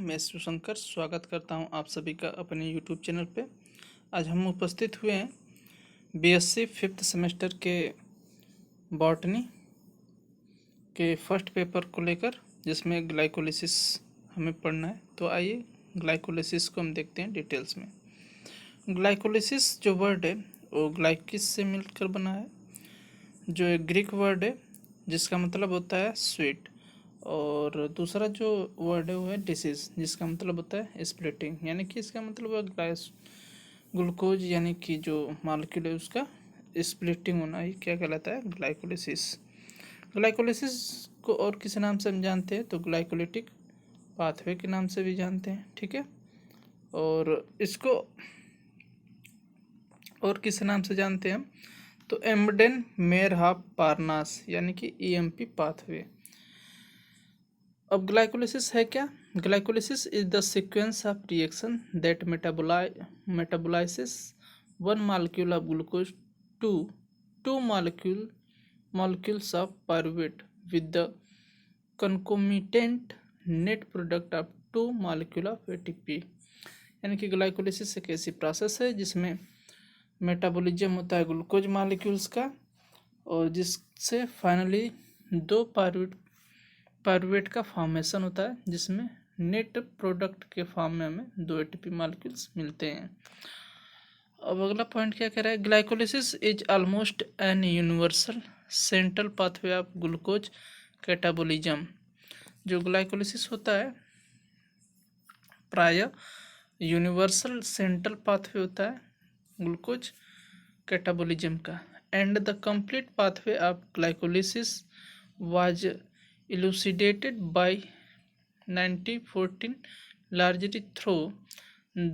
मैं शिवशंकर स्वागत करता हूं आप सभी का अपने यूट्यूब चैनल पे। आज हम उपस्थित हुए हैं बीएससी फिफ्थ सेमेस्टर के बॉटनी के फर्स्ट पेपर को लेकर, जिसमें ग्लाइकोलिसिस हमें पढ़ना है। तो आइए ग्लाइकोलिसिस को हम देखते हैं डिटेल्स में। ग्लाइकोलिसिस जो वर्ड है वो ग्लाइकिस से मिलकर बना है, जो एक ग्रीक वर्ड है जिसका मतलब होता है स्वीट, और दूसरा जो वर्ड है वो है डिसीज, जिसका मतलब होता है स्प्लिटिंग, यानी कि इसका मतलब है ग्लूकोज यानी कि जो मालिक्यूल है उसका स्प्लिटिंग होना ही क्या कहलाता है, ग्लाइकोलिसिस। ग्लाइकोलिसिस को और किस नाम से हम जानते हैं तो ग्लाइकोलिटिक पाथवे के नाम से भी जानते हैं, ठीक है। और इसको और किस नाम से जानते हैं हम तो एम्बडेन मेयरहाफ पार्नास यानी कि ईएमपी पाथवे। अब ग्लाइकोलिसिस है क्या? Glycolysis is the sequence of reaction that metabolizes one molecule of glucose to two molecules of pyruvate with the concomitant net product of two molecule of ATP। यानी कि ग्लाइकोलिसिस एक ऐसी process है जिसमें metabolism होता है ग्लूकोज मॉलिक्यूल्स का, और जिससे फाइनली दो पायरुवेट का फॉर्मेशन होता है, जिसमें नेट प्रोडक्ट के फॉर्म में हमें दो एटीपी मॉलिक्यूल्स मिलते हैं। अब अगला पॉइंट क्या कह रहा है, glycolysis is almost an universal central pathway of glucose catabolism. जो ग्लाइकोलिसिस होता है प्राय यूनिवर्सल सेंट्रल पाथवे होता है ग्लूकोज कैटाबोलिज्म का, and the complete pathway of glycolysis was elucidated by 1914 largely through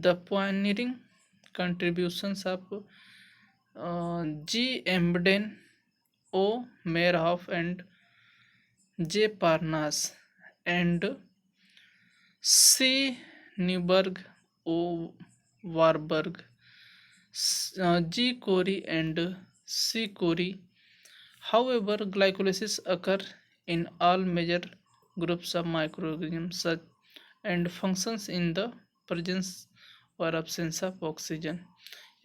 the pioneering contributions of G. Emden, O. Meyerhoff, and J. Parnas, and C. Newberg, O. Warburg, G. Corey, and C. Corey. However, glycolysis occurs in all major groups of microorganisms such and functions in the presence or absence of oxygen।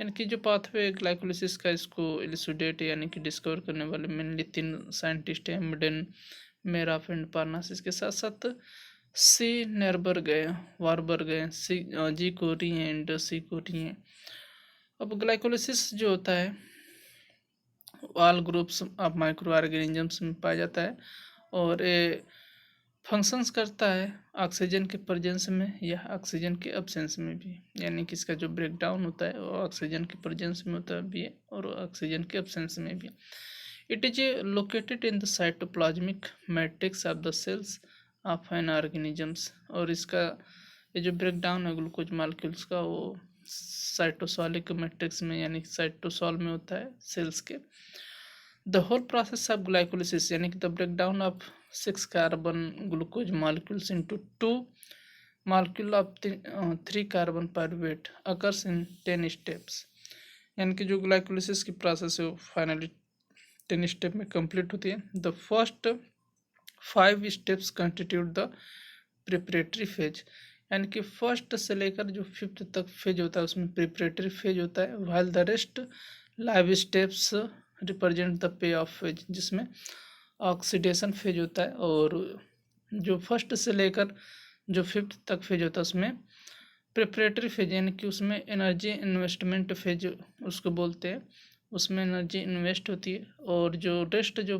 यानी कि जो pathway glycolysis का इसको इलिसुडेट यानी कि discover करने वाले mainly तीन साइंटिस्ट हैं, एम्डेन, मेयरहॉफ एंड पार्नास। इसके साथ साथ सी नेरबर्ग है, वारबर्ग है, सी जी कोरी हैं एंड सी कोरी हैं। अब ग्लाइकोलिसिस जो होता है all groups of micro organisms में पाया जाता है, और ये फंक्शंस करता है ऑक्सीजन के प्रेजेंस में या ऑक्सीजन के एब्सेंस में भी, यानी कि इसका जो ब्रेक डाउन होता है वो ऑक्सीजन के प्रेजेंस में होता भी है और ऑक्सीजन के एब्सेंस में भी। It is located in the cytoplasmic matrix of the cells of an organisms, और इसका ये जो ब्रेक डाउन है ग्लूकोज मॉलिक्यूल्स का वो साइटोसॉलिक मैट्रिक्स में यानी साइटोसॉल में होता है सेल्स के। The whole process of glycolysis यानी कि the break down of 6 carbon glucose molecules into 2 molecule of 3 carbon pyruvate occurs in 10 steps. यानी कि जो ग्लाइकोलिसिस की प्रोसेस है वो फाइनली 10 स्टेप में कंप्लीट होती है। The first 5 steps constitute the preparatory phase, यानी कि फर्स्ट से लेकर जो 5th तक फेज होता है उसमें प्रिपरेटरी फेज होता है, while the rest live steps represent the pay of phase, जिसमें ऑक्सीडेशन फेज होता है। और जो फर्स्ट से लेकर जो 5th तक फेज होता है उसमें प्रिपरेटरी फेज यानी कि उसमें एनर्जी इन्वेस्टमेंट फेज उसको बोलते हैं, उसमें एनर्जी इन्वेस्ट होती है। और जो रेस्ट जो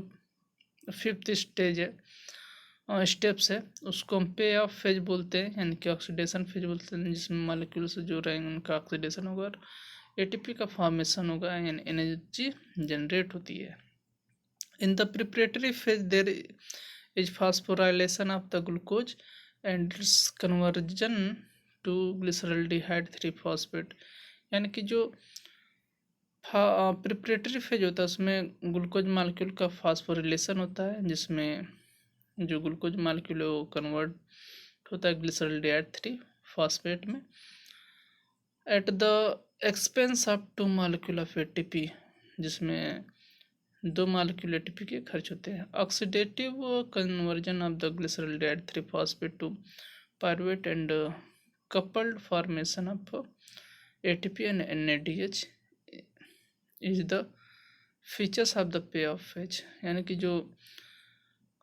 5th स्टेज है स्टेप्स है उसको हम पे ऑफ फेज बोलते हैं, यानी कि ऑक्सीडेशन फेज बोलते हैं, जिसमें मॉलिक्यूल्स जो रहेंगे उनका ऑक्सीडेशन होगा और एटीपी का फॉर्मेशन होगा यानी एनर्जी जनरेट होती है। In the preparatory phase there is phosphorylation of the glucose and its conversion to glyceraldehyde three phosphate, यानी कि जो प्रिपरेटरी फेज होता है उसमें ग्लूकोज मॉलिक्यूल का फॉस्फोरिलेशन होता है, जिसमें जो ग्लूकोज मॉलिक्यूल है वो कन्वर्ट होता है ग्लिसरल्डिहाइड 3-फॉस्फेट में at the expense of 2 molecule of ATP, जिसमें 2 मॉलिक्यूल एटीपी के खर्च होते हैं। Oxidative conversion of the glyceraldehyde three phosphate to pyruvate and coupled formation of ATP and NADH is the features of the payoff phase। यानी कि जो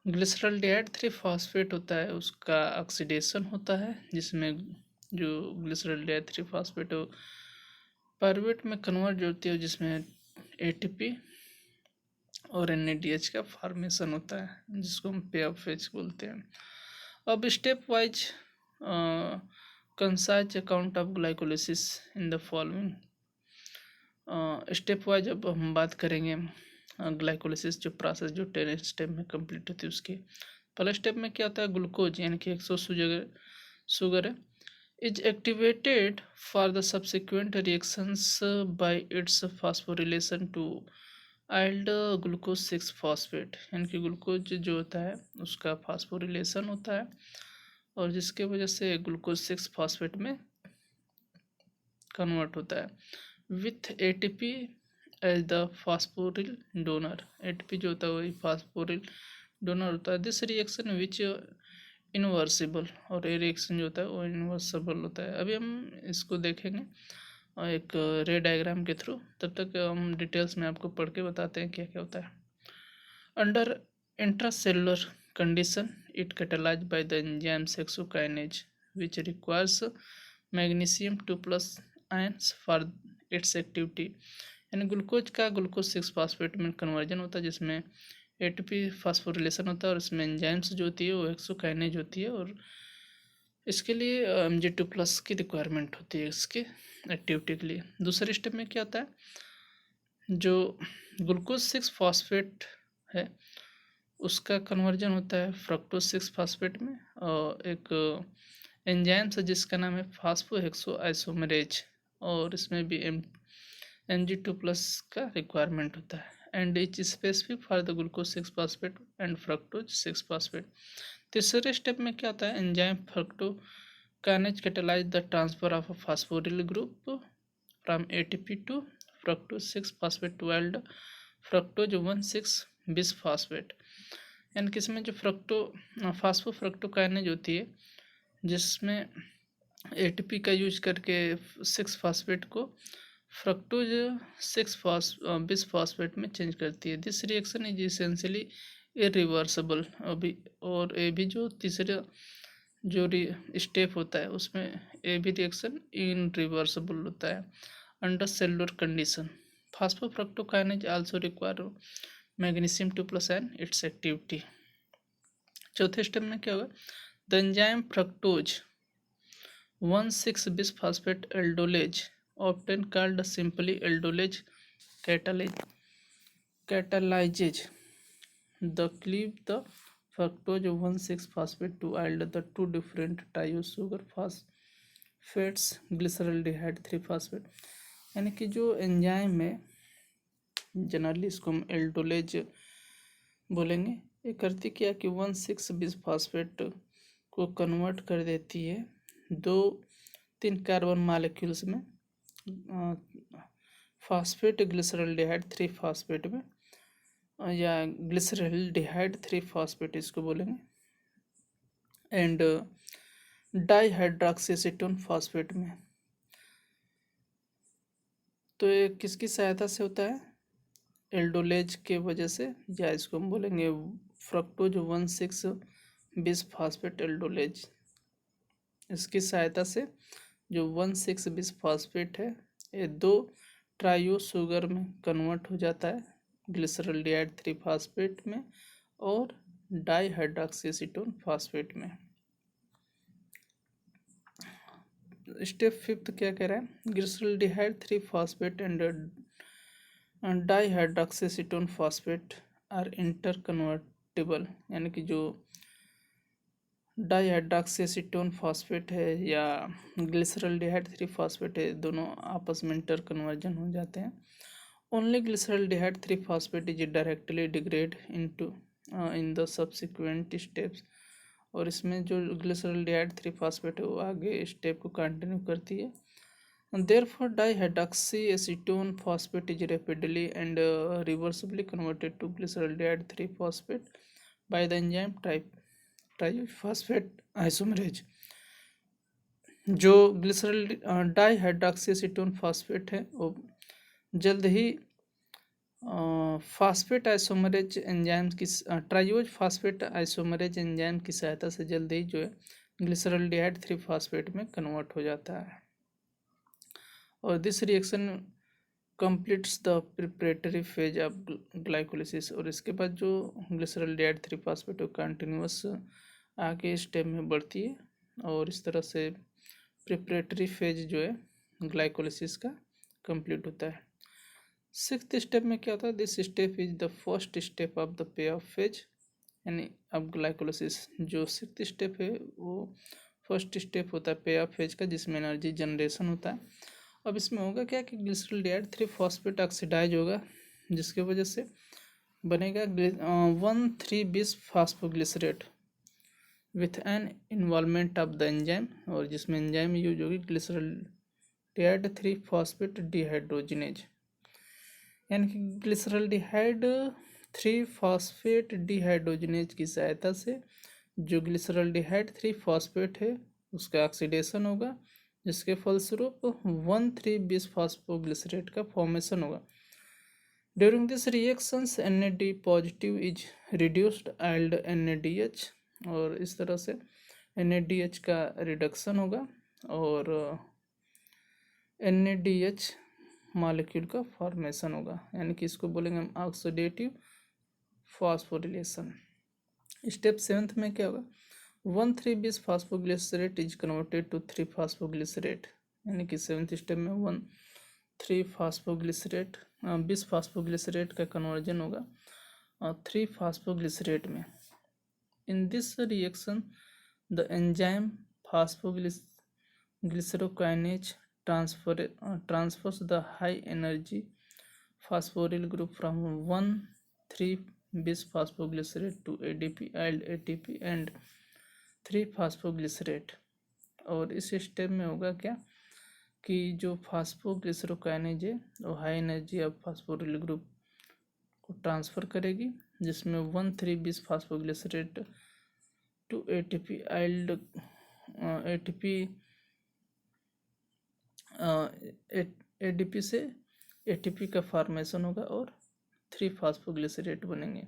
glyceraldehyde 3 phosphate होता है उसका ऑक्सीडेशन होता है, जिसमें जो ग्लिसरॉल्डिहाइड 3 फॉस्फेट पायरुवेट में कन्वर्ट होती है, जिसमें एटीपी और एनएडीएच का फॉर्मेशन होता है, जिसको हम पे ऑफ फेज बोलते हैं। अब step wise concise account of glycolysis in the following. Step wise अब हम बात करेंगे ग्लाइकोलिसिस जो प्रोसेस जो 10 स्टेप में कंप्लीट होती है उसकी। पहले स्टेप में क्या होता है, ग्लूकोज यानी कि 100 शुगर है is activated for the subsequent reactions by its phosphorylation to yield glucose 6 phosphate. यानी कि ग्लूकोज जो होता है उसका फास्फोरिलेशन होता है और जिसके वजह से ग्लूकोज 6 फॉस्फेट में कन्वर्ट होता है with ATP as the phosphoryl donor. ATP जो होता है वही फास्फोरिल डोनर होता है। दिस रिएक्शन विच इनवर्सिबल, और ये रिएक्शन जो होता है वो इनवर्सिबल होता है। अभी हम इसको देखेंगे एक रे डायग्राम के थ्रू, तब तक हम डिटेल्स में आपको पढ़ के बताते हैं क्या क्या होता है। Under intracellular condition it catalysed by the enzyme hexokinase which requires magnesium 2+ ions for its activity. यानी ग्लूकोज का ग्लूकोज 6 फॉस्फेट में कन्वर्जन होता है, जिसमें एटीपी फास्फोरिलेशन होता है और इसमें एंजाइम्स जो होती है वो हेक्सोकाइनेज होती है, और इसके लिए Mg2+ की रिक्वायरमेंट होती है इसके एक्टिविटी के लिए। दूसरे स्टेप में क्या होता है, जो ग्लूकोज 6 फॉस्फेट है उसका कन्वर्जन होता है फ्रक्टोज 6 फॉस्फेट में, और एक एंजाइम्स है जिसका नाम है फास्फोहेक्सो आइसोमरेज, और इसमें भी Mg2+ का रिक्वायरमेंट होता है and each specific for the glucose 6 phosphate and fructose 6 phosphate. तीसरे स्टेप में क्या होता है, enzyme fructokinase catalyze the transfer of a phosphoryl group from ATP to fructose 6 phosphate to yield fructose 1,6 bisphosphate. यानी कि इसमें जो फास्फोफ्रक्टोकाइनेज होती है जिसमें एटीपी का यूज करके 6 फॉस्फेट को फ्रक्टोज 6 बिसफॉस्फेट में चेंज करती है। This reaction is essentially irreversible. अभी और ये भी जो तीसरा जो स्टेप होता है उसमें ये भी रिएक्शन इनरिवर्सिबल होता है under cellular condition. Phosphofructokinase also require magnesium 2+ and its activity. चौथे स्टेप में क्या होगा, the enzyme fructose 1,6 bisphosphate aldolase often called simply aldolase catalyzes the cleave the fructose 1,6 phosphate to yield the two different sugar phosphates glyceraldehyde 3 phosphate। यानी कि जो enzyme है generally इसको हम एल्डोलेज बोलेंगे, ये करती क्या कि 1,6 बिसफॉस्फेट को कन्वर्ट कर देती है 2-3 कार्बन मॉलिक्यूल्स में फास्फेट ग्लिसरॉल्डिहाइड 3 फॉस्फेट में, या ग्लिसरॉल्डिहाइड 3 फॉस्फेट इसको बोलेंगे, एंड डाईहाइड्रोक्सीएसीटोन फॉस्फेट में। तो ये किसकी सहायता से होता है, एल्डोलेज के वजह से, या इसको हम बोलेंगे फ्रक्टोज 1,6 बिसफॉस्फेट एल्डोलेज। इसकी सहायता से जो 1,6 बिसफॉस्फेट है ये 2 ट्रायो शुगर में कन्वर्ट हो जाता है ग्लिसरॉल्डिहाइड 3 फॉस्फेट में और डाईहाइड्रोक्सीएसीटोन फॉस्फेट में। स्टेप 5 क्या कह रहा है, glyceraldehyde 3 phosphate and dihydroxyacetone phosphate are interconvertible. यानी कि जो डाईहाइड्रोक्सीएसीटोन फॉस्फेट है या ग्लिसरॉल्डिहाइड 3 फॉस्फेट है, दोनों आपस में इंटर कन्वर्जन हो जाते हैं। Only glyceraldehyde 3 phosphate is directly degrade into in the subsequent steps. और इसमें जो ग्लिसरॉल्डिहाइड 3 फॉस्फेट है वो आगे स्टेप को कंटिन्यू करती है। Therefore, dihydroxyacetone phosphate is rapidly and reversibly converted to glyceraldehyde 3 phosphate by the enzyme triphosphate isomerase. जो ग्लिसरल डाईहाइड्रॉक्सीएसीटोन फास्फेट है वो जल्द ही फास्फेट आइसोमरेज एंजाइम की ट्राइयोज फास्फेट आइसोमरेज एंजाइम की सहायता से जल्द ही जो है ग्लिसरल्डिहाइड 3 फास्फेट में कन्वर्ट हो जाता है। और this reaction completes the preparatory phase of glycolysis. और इसके बाद जो ग्लिसरल्डिहाइड 3 फास्फेट कंटिन्यूस आगे स्टेप में बढ़ती है और इस तरह से प्रिपरेटरी फेज जो है ग्लाइकोलिसिस का कंप्लीट होता है। सिक्स्थ स्टेप में क्या होता है? This step is the first step of the pay of phase, यानी अब ग्लाइकोलिसिस जो सिक्स्थ स्टेप है वो फर्स्ट स्टेप होता है पे ऑफ फेज का, जिसमें एनर्जी जनरेशन होता है। अब इसमें होगा क्या कि ग्लिसरल्डिहाइड 3 फॉस्फेट ऑक्सीडाइज होगा, जिसके वजह से बनेगा 1,3-bis phosphoglycerate with an involvement of the enzyme, और जिसमें एंजाइम यूज होगी ग्लिसरल्डिहाइड 3 फॉस्फेट डिहाइड्रोजिनेज, यानी कि ग्लिसरल्डिहाइड 3 फॉस्फेट डिहाइड्रोजिनेज की सहायता से जो ग्लिसरल्डिहाइड 3 फॉस्फेट है उसका ऑक्सीडेशन होगा, जिसके फलस्वरूप 1,3-bis फास्फोग्लिसरेट का फॉर्मेशन होगा। During this reactions NAD positive is reduced एल्ड NADH, और इस तरह से NADH का रिडक्शन होगा और NADH मॉलिक्यूल का फॉर्मेशन होगा, यानी कि इसको बोलेंगे हम ऑक्सीडेटिव फॉस्फोरिलेशन। स्टेप 7 में क्या होगा? 1,3-bis phosphoglycerate is converted to 3 phosphoglycerate, यानी कि 7th स्टेप में 1,3 फास्फोग्लिसरेट बिस फास्फोग्लिसरेट का कन्वर्जन होगा और 3 फास्फोग्लिसरेट में। In this reaction the enzyme phosphoglycerokinase transfers the high energy phosphoryl group from 1,3-bis phosphoglycerate to ADP and ATP and 3 phosphoglycerate. और इस स्टेप में होगा क्या कि जो फास्फोग्लिसरोकाइनेज है वो high energy of phosphoryl group को ट्रांसफ़र करेगी, जिसमें 1,3-bis phosphoglycerate to ATP yield ATP ADP से ATP का फॉर्मेशन होगा और 3 फास्फोग्लिसरेट बनेंगे।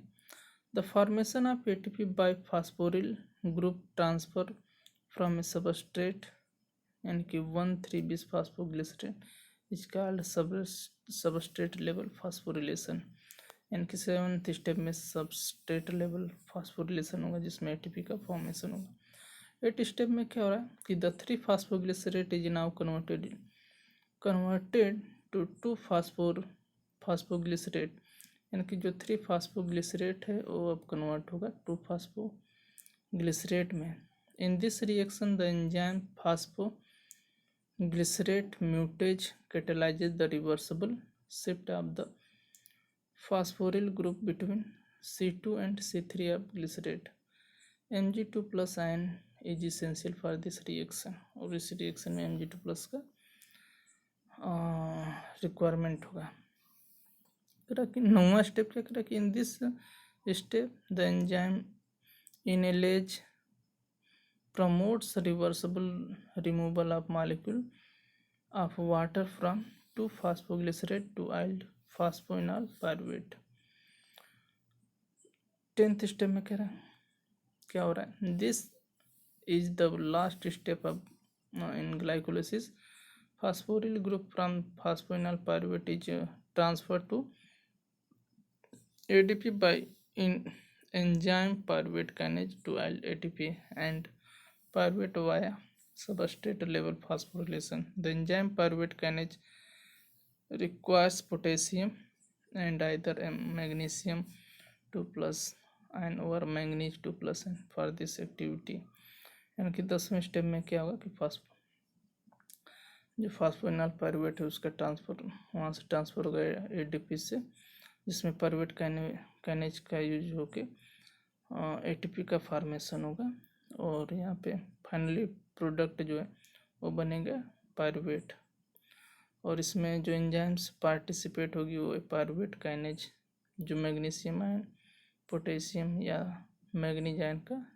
The formation of ATP by phosphoryl group transfer from a substrate, यानी कि 1,3-bis phosphoglycerate is called substrate level phosphorylation, यानी कि 7th स्टेप में सबस्ट्रेट लेवल फास्फोरिलेशन होगा, जिसमें ATP का फॉर्मेशन होगा। 8th स्टेप में क्या हो रहा है कि the 3 phosphoglycerate is now converted to 2 phosphoglycerate, यानी कि जो 3 फास्फोग्लिसरेट है वो अब कन्वर्ट होगा 2 फास्फोग्लिसरेट में। In this reaction the enzyme phosphoglycerate mutase catalyzes the reversible shift of the phosphoryl group between C2 and C3 of glycerate। Mg2+ ion is essential for this reaction, और इस reaction में Mg2+ का requirement होगा। करा कि 9वां step क्या करा कि in this step the enzyme enolase promotes reversible removal of molecule of water from 2 phosphoglycerate to yield phosphoenol pyruvate. 10th step में कह रहा है क्या हो रहा है? This is the last step of in glycolysis. Phosphoryl group from phosphoenol pyruvate is transferred to ADP by enzyme pyruvate kinase to ATP and pyruvate via substrate level phosphorylation. The enzyme pyruvate kinase requires potassium and either magnesium 2+ and or manganese 2+ for this activity। यानी कि 10वें step में क्या होगा कि जो फास्फोइनॉल pyruvate है उसका ट्रांसफ़र वहाँ से ट्रांसफ़र हो गया ADP से, जिसमें पायरुवेट काइनेज का यूज होके ATP का फॉर्मेशन होगा, और यहाँ पे फाइनली प्रोडक्ट जो है वो बनेगा पायरुवेट। और इसमें जो एंजाइम्स पार्टिसिपेट होगी वो पायरुवेट काइनेज जो मैग्नीशियम आयन पोटेशियम या मैग्नीज आयन का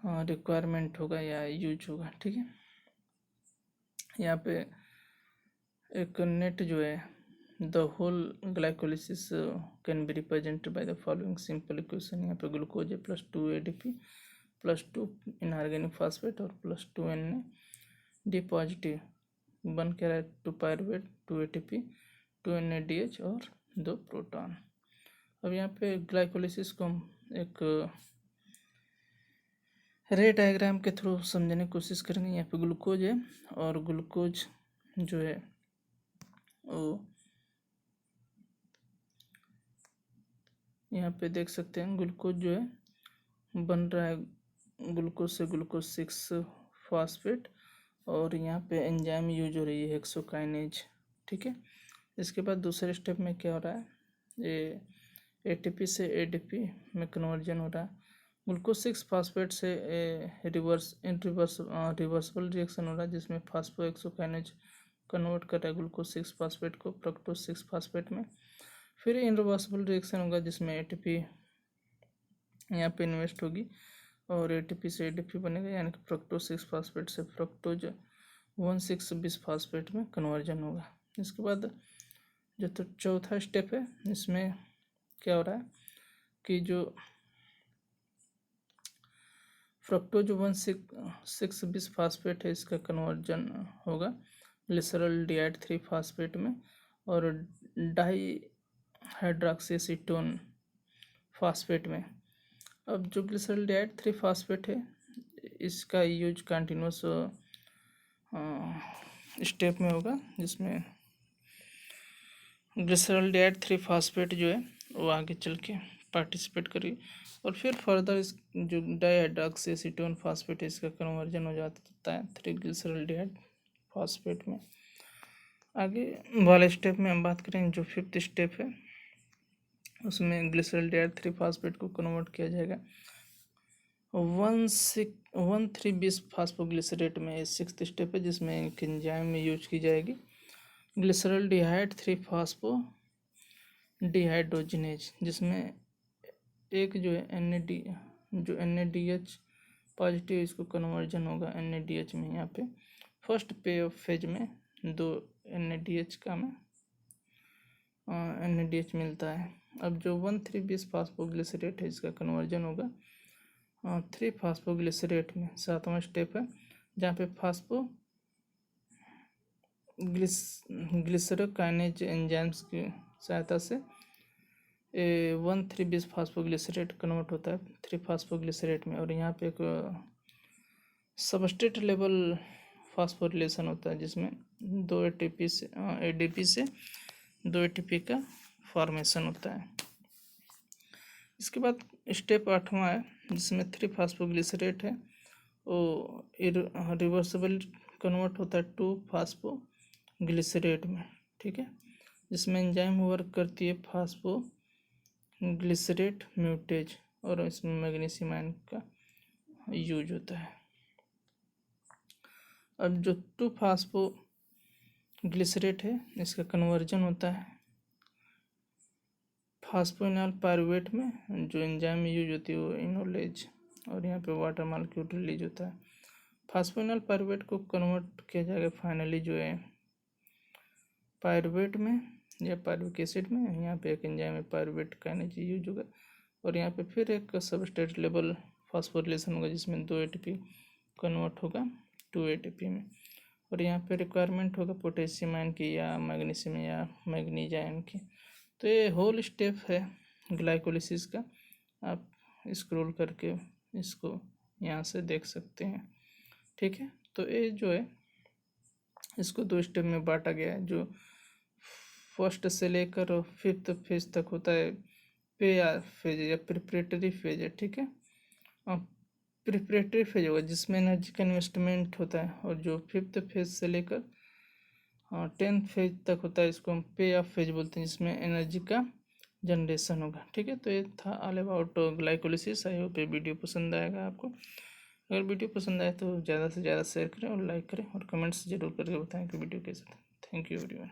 रिक्वायरमेंट होगा या यूज होगा। ठीक है, यहाँ पे एक नेट जो है, the whole glycolysis can be represented by the following simple equation. यहाँ पे ग्लूकोज है plus 2 ADP plus 2 inorganic phosphate और प्लस 2 Na पॉजिटिव बन के रहा है 2 पायरुवेट 2 ATP 2 NADH और 2 प्रोटॉन। अब यहाँ पे ग्लाइकोलिसिस को हम एक रे डायग्राम के थ्रू समझने की कोशिश करेंगे। यहाँ पे ग्लूकोज है और ग्लूकोज जो है वो यहाँ पे देख सकते हैं, ग्लूकोज जो है बन रहा है ग्लूकोज से ग्लूकोज 6 फास्फेट और यहाँ पे एंजाइम यूज हो रही है हेक्सोकाइनेज। ठीक है, इसके बाद दूसरे स्टेप में क्या हो रहा है, ये ATP से ADP में कन्वर्जन हो रहा है। ग्लूकोज 6 फास्फेट से रिवर्सिबल रिएक्शन हो रहा है जिसमें फास्फो हेक्सोकाइनेज कन्वर्ट कर रहा है ग्लूकोज 6 फास्फेट को फ्रक्टोज 6 फास्फेट में। फिर इनरिवर्सिबल रिएक्शन होगा जिसमें ATP यहाँ पे इन्वेस्ट होगी और ATP से ADP बनेगा, यानी कि फ्रक्टोज 6 फास्फेट से फ्रक्टोज 1,6 फास्फेट में कन्वर्जन होगा। इसके बाद जो तो चौथा स्टेप है, इसमें क्या हो रहा है कि जो फ्रक्टोज 1,6 फास्फेट है इसका कन्वर्जन होगा ग्लिसरॉल डिहाइड 3 फास्फेट में और डाई हाइड्रॉक्सीएसीटोन फास्फेट में। अब जो ग्लिसरॉल डिहाइड 3 फास्फेट है इसका यूज कंटिन्यूस स्टेप में होगा जिसमें ग्लिसरॉल डिहाइड 3 फास्फेट जो है वो आगे चल के पार्टिसिपेट करेगी और फिर फर्दर इस जो डाईहाइड्रॉक्सीएसीटोन फास्फेट है इसका कन्वर्जन हो जाता है 3 ग्लिसरॉल डिहाइड फास्फेट में। आगे वाले स्टेप में हम बात करें, जो 5th स्टेप है उसमें ग्लिसरॉल डिहाइड 3 फास्फेट को कन्वर्ट किया जाएगा 1,3 फास्फोग्लिसरेट में। 6th स्टेप है जिसमें एक एंजाइम में यूज की जाएगी ग्लिसरॉल डिहाइड 3 फास्फो डिहाइड्रोजिनेज जिसमें एक जो है NADH पॉजिटिव इसको कन्वर्जन होगा NADH में। यहाँ पे फर्स्ट पे ऑफ फेज में 2 NADH का में NADH मिलता है। अब जो 1,3 फास्फोग्लिसरेट है इसका कन्वर्जन होगा 3 फास्फोग्लिसरेट में। 7वां स्टेप है जहाँ पे फास्फो ग्लिसरोकाइनेज एंजाइम्स की सहायता से 1,3 फास्फोग्लिसरेट कन्वर्ट होता है 3 फास्फोग्लिसरेट में और यहाँ पे एक सबस्ट्रेट लेवल फास्फोरिलेशन होता है जिसमें 2 ATP से ADP से 2 ATP का फॉर्मेशन होता है। इसके बाद स्टेप 8वां है जिसमें 3 फास्फोग्लिसरेट है वो रिवर्सिबल कन्वर्ट होता है 2 फास्फोग्लिसरेट में। ठीक है, जिसमें एंजाइम वर्क करती है फास्फोग्लिसरेट म्यूटेज और इसमें मैग्नीशियम आयन का यूज होता है। अब जो 2 फास्फोग्लिसरेट है इसका कन्वर्जन होता है फास्फोइनॉल पायरुवेट में, जो एंजाइम में यूज होती है वो इनोलेज और यहाँ पे वाटर मॉलिक्यूल रिलीज होता है। फास्फोइनॉल पायरुवेट को कन्वर्ट किया जाएगा फाइनली जो है पायरुवेट में या पायरुविक एसिड में। यहाँ पे एक एंजाइम में पायरुवेट काइनेज यूज होगा और यहाँ पे फिर एक सबस्ट्रेट लेवल फास्फोरिलेशन होगा जिसमें 2 ATP कन्वर्ट होगा 2 ATP में और यहाँ पे रिक्वायरमेंट होगा पोटेशियम आयन की या मैग्नीशियम या मैग्नीज आयन की। तो ये होल स्टेप है ग्लाइकोलिसिस का, आप स्क्रॉल करके इसको यहाँ से देख सकते हैं। ठीक है, तो ये जो है इसको 2 स्टेप में बांटा गया है। जो फर्स्ट से लेकर 5th फेज तक होता है पे फेज या प्रिपरेटरी फेज है। ठीक है, प्रिपरेटरी फेज होगा जिसमें एनर्जी का इन्वेस्टमेंट होता है और जो 5th फेज से लेकर 10th फेज तक होता है इसको हम पे ऑफ फेज बोलते हैं जिसमें एनर्जी का जनरेशन होगा। ठीक है, तो ये था all about glycolysis. I hope ये वीडियो पसंद आएगा आपको। अगर वीडियो पसंद आए तो ज़्यादा से ज़्यादा शेयर करें और लाइक करें और कमेंट्स जरूर करके बताएं कि वीडियो कैसा था। Thank you everyone.